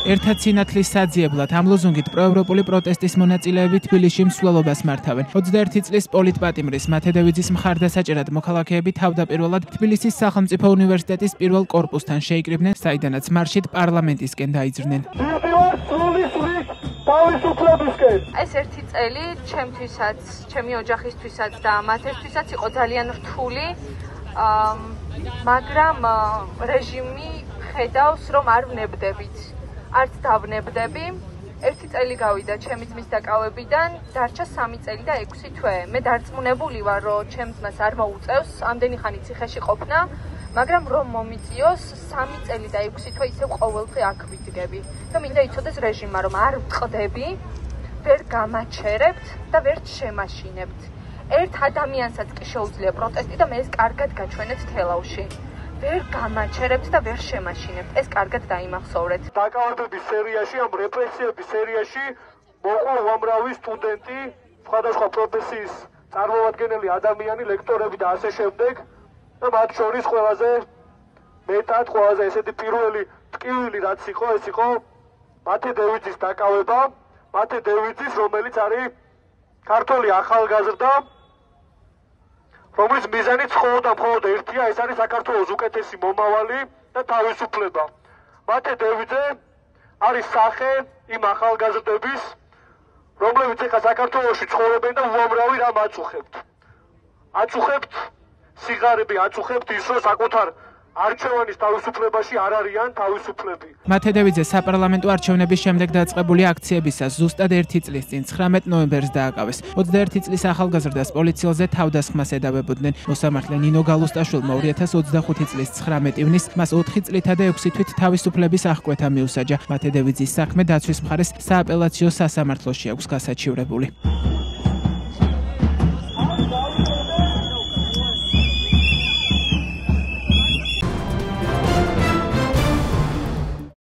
ერთად სინათლის საძიებლად ამ ლოზუნგით პროევროპული პროტესტის მონაწილეები თბილისში მსვლელობას მართავენ. 21 წლის პოლიტპატიმრის მათე დევიძის მხარდასაჭერად მოქალაქეები თავდაპირველად თბილისის სახელმწიფო უნივერსიტეტის პირველ კორპუსთან შეიკრიბნენ, საიდანაც მარშით პარლამენტისკენ დაიძრნენ. ეს ერთი წელი ჩემთვისაც, ჩემი ოჯახისთვისაც და მათესთვისაც იყო ძალიან რთული, მაგრამ რეჟიმი ხედავს, რომ არ ვნებდებით. არც დავნებდები. ერთი წელი გავიდა ჩემი ძმის დაკავებიდან, დარჩა 3 წელი და 6 თვე. მე დარწმუნებული ვარ, რომ ჩემს ძმას არ მოუწევს ამდენი ხანი ციხეში ყოფნა, მაგრამ რომ მომიწიოს 3 წელი და 6 თვე ისევ ყოველდღე აქ ვიდგები. და მინდა იცოდეს რეჟიმმა, რომ არ ვწყდები, ვერ გამაჩერებთ და ვერ შემაშინებთ. ერთ ადამიანსაც კი შეუძლია პროტესტი და მე ეს კარგად გაჩვენეთ თელავში. ვერ გამაჩერებთ და ვერ შემაშინებთ. ეს კარგად დაიმახსოვრეთ. დაკავებების სერიაში, ამ რეპრესიების სერიაში მოყვა უამრავი სტუდენტი, სხვადასხვა პროფესიის წარმომადგენელი ადამიანი, ლექტორები და ასე შემდეგ. და მათ შორის ყველაზე მეტად, ყველაზე ესეთი პირველი ტკივილი რაც იყო, ეს იყო მათე დევიძის დაკავება, მათე დევიძის, რომელიც არის ქართველი ახალგაზრდა, რომლის მიზანიც მხოლოდ ერთია, ეს არის საქართველოს უკეთესი მომავალი და თავისუფლება. მათე დევიძე არის სახე იმ ახალგაზრდების, რომლებიც ახლა საქართველოში ცხოვრობენ და უამრავი რამ აწუხებთ. აწუხებთ სიღარიბე, აწუხებთ ის, რომ საკუთარ არჩევანის თავისუფლებაში არ არიან თავისუფლები. მათე დევიძე საპარლამენტო არჩევნების შემდეგ დაწყებული აქციებისას ზუსტად 1 წლის წინ 19 ნოემბერს დააკავეს. 21 წლის ახალგაზრდას პოლიციელზე თავდასხმას ედავებოდნენ. მოსამართლე ნინო გალუსტაშვილმა 2025 წლის 19 ივნის მას 4 წლითა და 6 თვით თავისუფლების აღკვეთა მიუსაჯა. მათე დევიძის საქმე დაცვის მხარეს სააპელაციო სასამართლოში აქვს გასაჩივრებული.